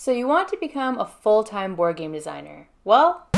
So you want to become a full-time board game designer? Well,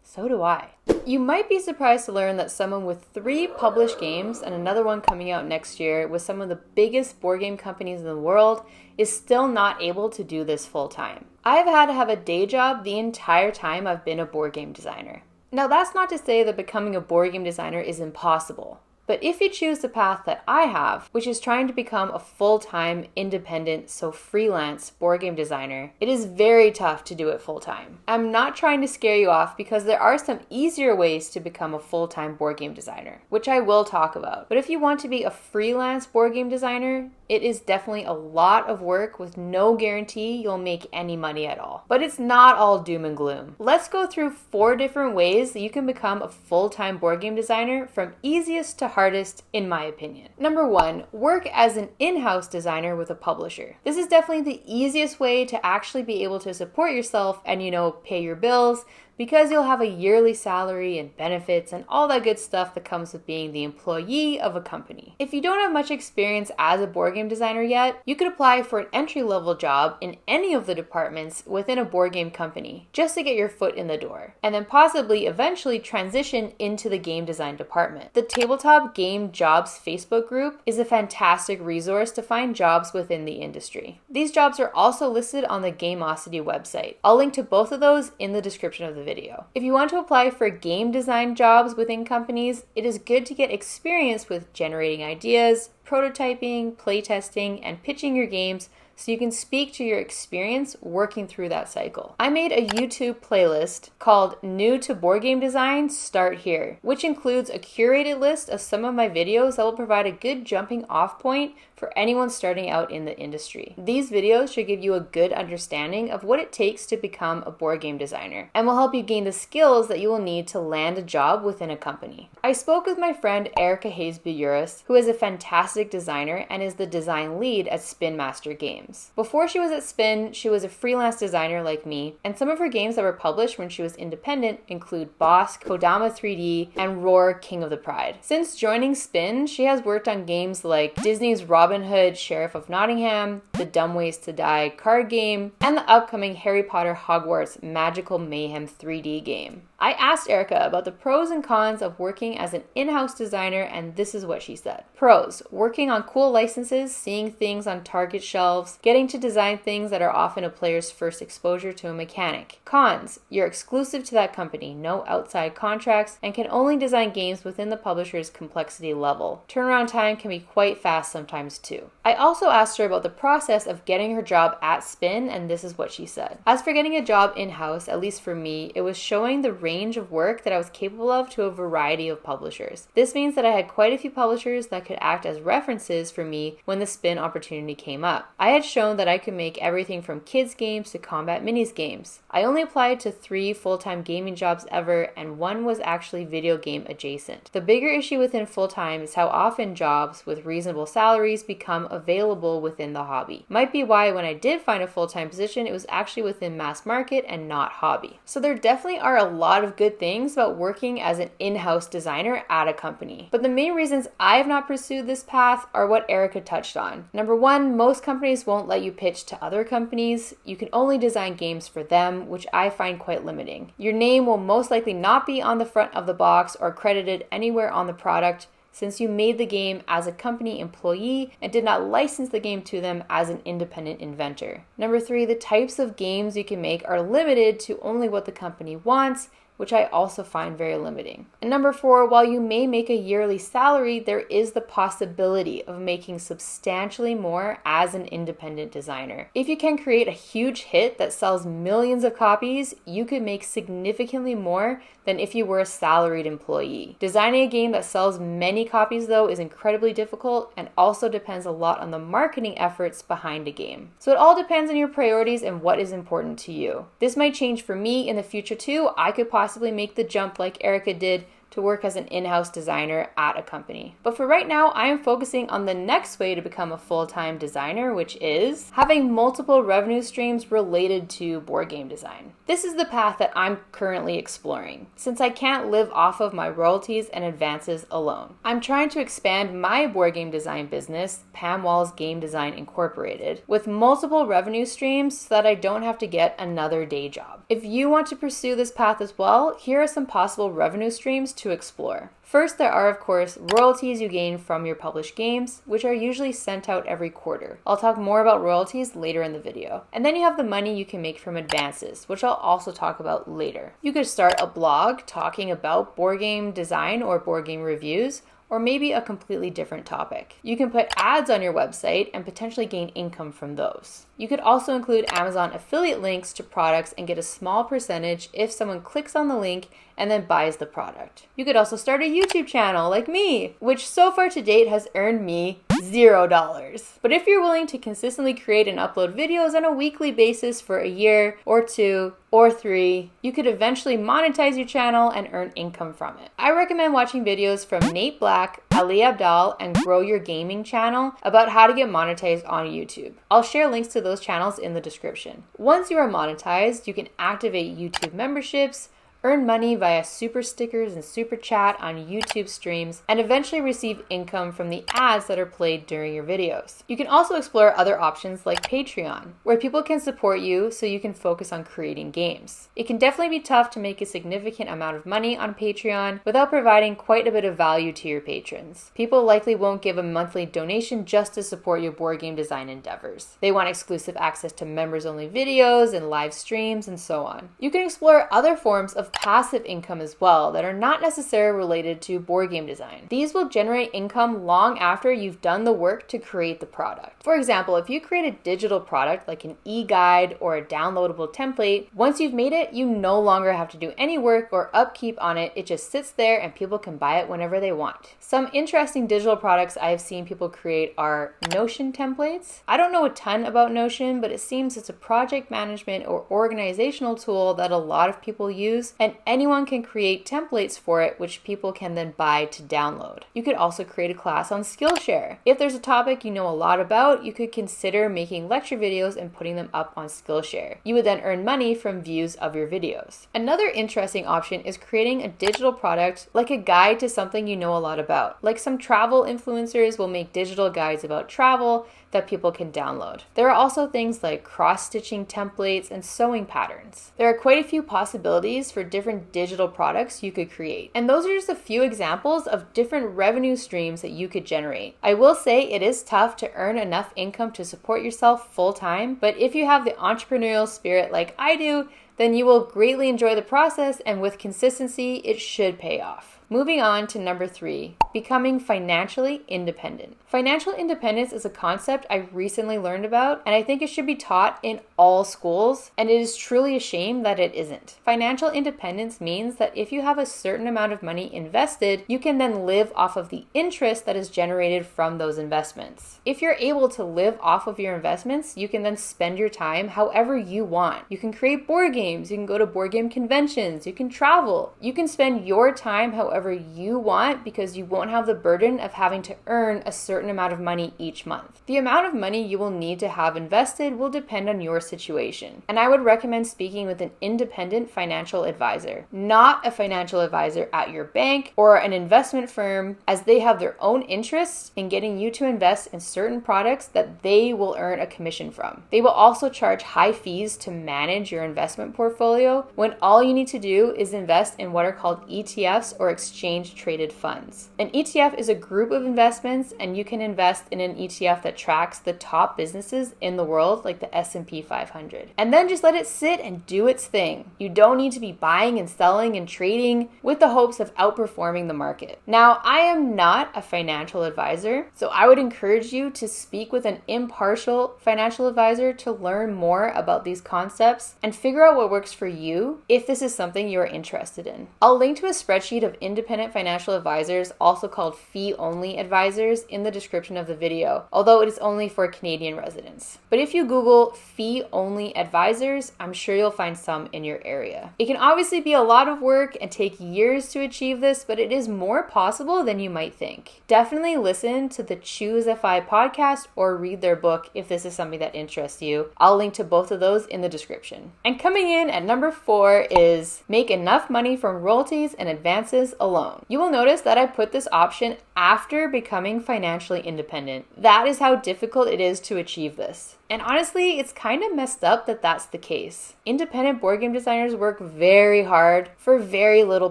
so do I. You might be surprised to learn that someone with 3 published games and another one coming out next year with some of the biggest board game companies in the world is still not able to do this full-time. I've had to have a day job the entire time I've been a board game designer. Now that's not to say that becoming a board game designer is impossible. But if you choose the path that I have, which is trying to become a full-time, independent, so freelance board game designer, it is very tough to do it full-time. I'm not trying to scare you off because there are some easier ways to become a full-time board game designer, which I will talk about. But if you want to be a freelance board game designer, it is definitely a lot of work with no guarantee you'll make any money at all. But it's not all doom and gloom. Let's go through 4 different ways that you can become a full-time board game designer from easiest to hardest, in my opinion. Number 1, work as an in-house designer with a publisher. This is definitely the easiest way to actually be able to support yourself and, pay your bills, because you'll have a yearly salary and benefits and all that good stuff that comes with being the employee of a company. If you don't have much experience as a board game designer yet, you could apply for an entry-level job in any of the departments within a board game company just to get your foot in the door, and then possibly eventually transition into the game design department. The Tabletop Game Jobs Facebook group is a fantastic resource to find jobs within the industry. These jobs are also listed on the Gameosity website. I'll link to both of those in the description of the video. If you want to apply for game design jobs within companies, it is good to get experience with generating ideas, prototyping, playtesting, and pitching your games so you can speak to your experience working through that cycle. I made a YouTube playlist called New to Board Game Design, Start Here, which includes a curated list of some of my videos that will provide a good jumping off point for anyone starting out in the industry. These videos should give you a good understanding of what it takes to become a board game designer and will help you gain the skills that you will need to land a job within a company. I spoke with my friend Erica Hayes-Buuris, who is a fantastic designer and is the design lead at Spin Master Games. Before she was at Spin, she was a freelance designer like me, and some of her games that were published when she was independent include Boss, Kodama 3D, and Roar King of the Pride. Since joining Spin, she has worked on games like Disney's Robin Hood, Sheriff of Nottingham, The Dumb Ways to Die card game, and the upcoming Harry Potter Hogwarts Magical Mayhem 3D game. I asked Erica about the pros and cons of working as an in-house designer, and this is what she said. Pros: working on cool licenses, seeing things on Target shelves, getting to design things that are often a player's first exposure to a mechanic. Cons: you're exclusive to that company, no outside contracts, and can only design games within the publisher's complexity level. Turnaround time can be quite fast sometimes too. I also asked her about the process of getting her job at Spin, and this is what she said. As for getting a job in-house, at least for me, it was showing the range of work that I was capable of to a variety of publishers. This means that I had quite a few publishers that could act as references for me when the Spin opportunity came up. I had shown that I could make everything from kids games to combat minis games. I only applied to 3 full-time gaming jobs ever, and one was actually video game adjacent. The bigger issue within full-time is how often jobs with reasonable salaries become available within the hobby. Might be why when I did find a full-time position, it was actually within mass market and not hobby. So there definitely are a lot of good things about working as an in-house designer at a company. But the main reasons I have not pursued this path are what Erica touched on. Number 1, most companies won't let you pitch to other companies. You can only design games for them, which I find quite limiting. Your name will most likely not be on the front of the box or credited anywhere on the product, since you made the game as a company employee and did not license the game to them as an independent inventor. Number 3, the types of games you can make are limited to only what the company wants, which I also find very limiting. And number 4, while you may make a yearly salary, there is the possibility of making substantially more as an independent designer. If you can create a huge hit that sells millions of copies, you could make significantly more than if you were a salaried employee. Designing a game that sells many copies, though, is incredibly difficult and also depends a lot on the marketing efforts behind a game. So it all depends on your priorities and what is important to you. This might change for me in the future too. I could possibly make the jump like Erica did to work as an in-house designer at a company. But for right now, I am focusing on the next way to become a full-time designer, which is having multiple revenue streams related to board game design. This is the path that I'm currently exploring, since I can't live off of my royalties and advances alone. I'm trying to expand my board game design business, Pam Wall's Game Design Incorporated, with multiple revenue streams so that I don't have to get another day job. If you want to pursue this path as well, here are some possible revenue streams to explore. First, there are, of course, royalties you gain from your published games, which are usually sent out every quarter. I'll talk more about royalties later in the video. And then you have the money you can make from advances, which I'll also talk about later. You could start a blog talking about board game design or board game reviews, or maybe a completely different topic. You can put ads on your website and potentially gain income from those. You could also include Amazon affiliate links to products and get a small percentage if someone clicks on the link and then buys the product. You could also start a YouTube channel like me, which so far to date has earned me $0. But if you're willing to consistently create and upload videos on a weekly basis for a year or 2 or 3, you could eventually monetize your channel and earn income from it. I recommend watching videos from Nate Black, Ali Abdal, and Grow Your Gaming channel about how to get monetized on YouTube. I'll share links to those channels in the description. Once you are monetized, you can activate YouTube memberships, earn money via super stickers and super chat on YouTube streams, and eventually receive income from the ads that are played during your videos. You can also explore other options like Patreon, where people can support you so you can focus on creating games. It can definitely be tough to make a significant amount of money on Patreon without providing quite a bit of value to your patrons. People likely won't give a monthly donation just to support your board game design endeavors. They want exclusive access to members-only videos and live streams and so on. You can explore other forms of passive income as well that are not necessarily related to board game design. These will generate income long after you've done the work to create the product. For example, if you create a digital product like an e-guide or a downloadable template, once you've made it, you no longer have to do any work or upkeep on it. It just sits there and people can buy it whenever they want. Some interesting digital products I have seen people create are Notion templates. I don't know a ton about Notion, but it seems it's a project management or organizational tool that a lot of people use, and anyone can create templates for it, which people can then buy to download. You could also create a class on Skillshare. If there's a topic you know a lot about, you could consider making lecture videos and putting them up on Skillshare. You would then earn money from views of your videos. Another interesting option is creating a digital product like a guide to something you know a lot about. Like some travel influencers will make digital guides about travel that people can download. There are also things like cross-stitching templates and sewing patterns. There are quite a few possibilities for different digital products you could create. And those are just a few examples of different revenue streams that you could generate. I will say it is tough to earn enough income to support yourself full-time, but if you have the entrepreneurial spirit like I do, then you will greatly enjoy the process, and with consistency, it should pay off. Moving on to number 3, becoming financially independent. Financial independence is a concept I recently learned about, and I think it should be taught in all schools, and it is truly a shame that it isn't. Financial independence means that if you have a certain amount of money invested, you can then live off of the interest that is generated from those investments. If you're able to live off of your investments, you can then spend your time however you want. You can create board games, you can go to board game conventions, you can travel. You can spend your time however you want because you won't have the burden of having to earn a certain amount of money each month. The amount of money you will need to have invested will depend on your situation, and I would recommend speaking with an independent financial advisor, not a financial advisor at your bank or an investment firm, as they have their own interests in getting you to invest in certain products that they will earn a commission from. They will also charge high fees to manage your investment portfolio when all you need to do is invest in what are called ETFs or exchange traded funds. An ETF is a group of investments, and you can invest in an ETF that tracks the top businesses in the world, like the S&P 500. And then just let it sit and do its thing. You don't need to be buying and selling and trading with the hopes of outperforming the market. Now, I am not a financial advisor, so I would encourage you to speak with an impartial financial advisor to learn more about these concepts and figure out what works for you if this is something you are interested in. I'll link to a spreadsheet of independent financial advisors, also called fee-only advisors, in the description of the video, although it is only for Canadian residents. But if you Google fee-only advisors, I'm sure you'll find some in your area. It can obviously be a lot of work and take years to achieve this, but it is more possible than you might think. Definitely listen to the Choose FI podcast or read their book if this is something that interests you. I'll link to both of those in the description. And coming in at number 4 is make enough money from royalties and advances alone. You will notice that I put this option after becoming financially independent. That is how difficult it is to achieve this. And honestly, it's kind of messed up that that's the case. Independent board game designers work very hard for very little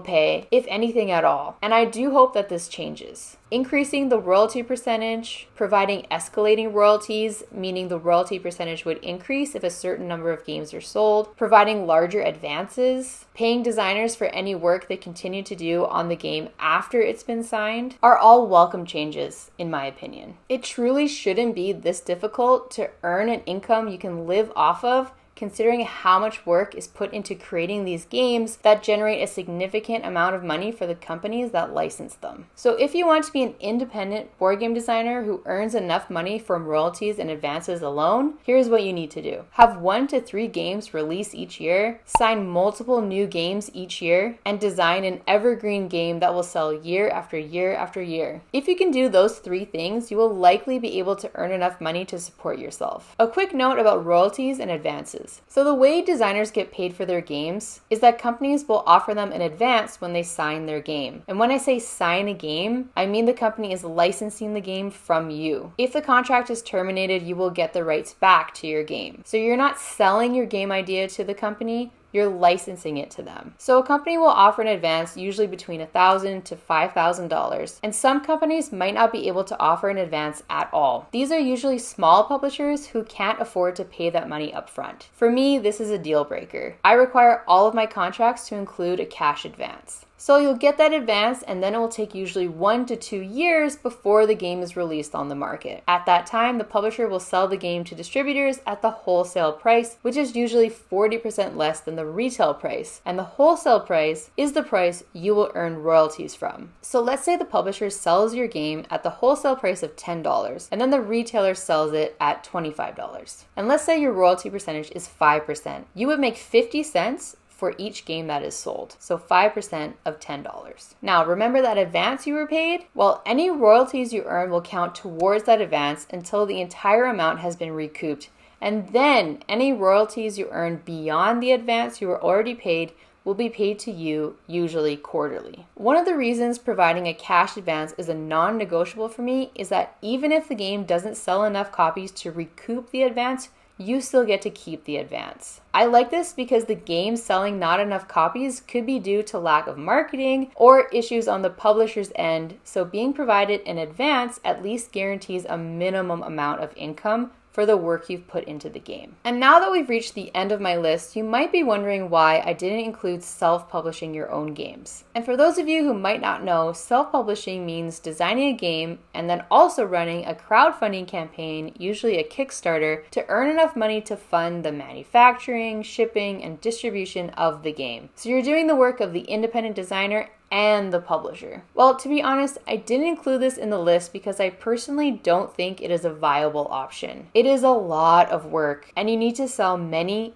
pay, if anything at all. And I do hope that this changes. Increasing the royalty percentage, providing escalating royalties, meaning the royalty percentage would increase if a certain number of games are sold, providing larger advances, paying designers for any work they continue to do on the game after it's been signed, are all welcome changes, in my opinion. It truly shouldn't be this difficult to earn an income you can live off of, considering how much work is put into creating these games that generate a significant amount of money for the companies that license them. So if you want to be an independent board game designer who earns enough money from royalties and advances alone, here's what you need to do. Have 1 to 3 games release each year, sign multiple new games each year, and design an evergreen game that will sell year after year after year. If you can do those 3 things, you will likely be able to earn enough money to support yourself. A quick note about royalties and advances. So the way designers get paid for their games is that companies will offer them an advance when they sign their game. And when I say sign a game, I mean the company is licensing the game from you. If the contract is terminated, you will get the rights back to your game. So you're not selling your game idea to the company, you're licensing it to them. So a company will offer an advance usually between $1,000 to $5,000, and some companies might not be able to offer an advance at all. These are usually small publishers who can't afford to pay that money up front. For me, this is a deal breaker. I require all of my contracts to include a cash advance. So you'll get that advance, and then it will take usually 1 to 2 years before the game is released on the market. At that time, the publisher will sell the game to distributors at the wholesale price, which is usually 40% less than the retail price. And the wholesale price is the price you will earn royalties from. So let's say the publisher sells your game at the wholesale price of $10, and then the retailer sells it at $25. And let's say your royalty percentage is 5%. You would make 50 cents for each game that is sold. So 5% of $10. Now, remember that advance you were paid? Well, any royalties you earn will count towards that advance until the entire amount has been recouped. And then any royalties you earn beyond the advance you were already paid will be paid to you, usually quarterly. One of the reasons providing a cash advance is a non-negotiable for me is that even if the game doesn't sell enough copies to recoup the advance, you still get to keep the advance. I like this because the game selling not enough copies could be due to lack of marketing or issues on the publisher's end, so being provided in advance at least guarantees a minimum amount of income for the work you've put into the game. And now that we've reached the end of my list, you might be wondering why I didn't include self-publishing your own games. And for those of you who might not know, self-publishing means designing a game and then also running a crowdfunding campaign, usually a Kickstarter, to earn enough money to fund the manufacturing, shipping, and distribution of the game. So you're doing the work of the independent designer and the publisher. Well, to be honest, I didn't include this in the list because I personally don't think it is a viable option. It is a lot of work, and you need to sell many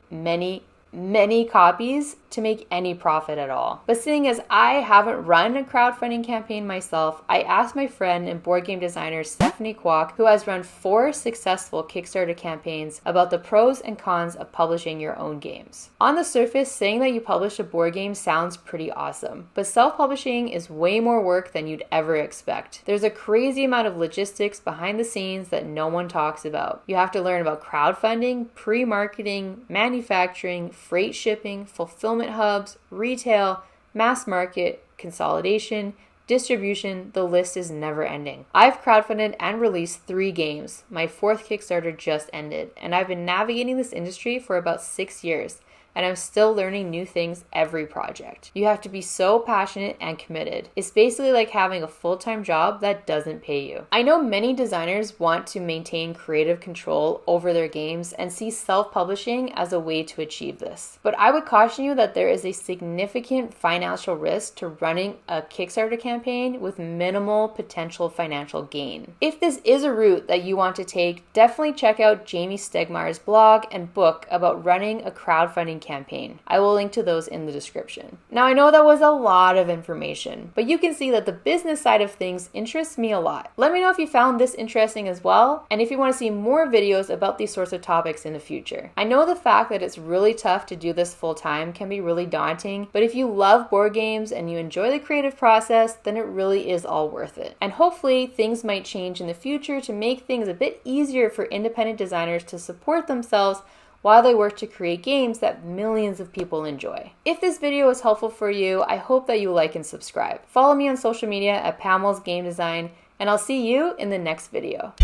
copies to make any profit at all. But seeing as I haven't run a crowdfunding campaign myself, I asked my friend and board game designer Stephanie Kwok, who has run 4 successful Kickstarter campaigns, about the pros and cons of publishing your own games. On the surface, saying that you publish a board game sounds pretty awesome, but self-publishing is way more work than you'd ever expect. There's a crazy amount of logistics behind the scenes that no one talks about. You have to learn about crowdfunding, pre-marketing, manufacturing, freight shipping, fulfillment hubs, retail, mass market, consolidation, distribution. The list is never ending. I've crowdfunded and released 3 games. My 4th Kickstarter just ended, and I've been navigating this industry for about 6 years. and I'm still learning new things every project. You have to be so passionate and committed. It's basically like having a full-time job that doesn't pay you. I know many designers want to maintain creative control over their games and see self-publishing as a way to achieve this. But I would caution you that there is a significant financial risk to running a Kickstarter campaign with minimal potential financial gain. If this is a route that you want to take, definitely check out Jamie Stegmaier's blog and book about running a crowdfunding campaign. I will link to those in the description. Now, I know that was a lot of information, but you can see that the business side of things interests me a lot. Let me know if you found this interesting as well, and if you want to see more videos about these sorts of topics in the future. I know the fact that it's really tough to do this full time can be really daunting, but if you love board games and you enjoy the creative process, then it really is all worth it. And hopefully things might change in the future to make things a bit easier for independent designers to support themselves while they work to create games that millions of people enjoy. If this video was helpful for you, I hope that you like and subscribe. Follow me on social media at Pamel's Game Design, and I'll see you in the next video.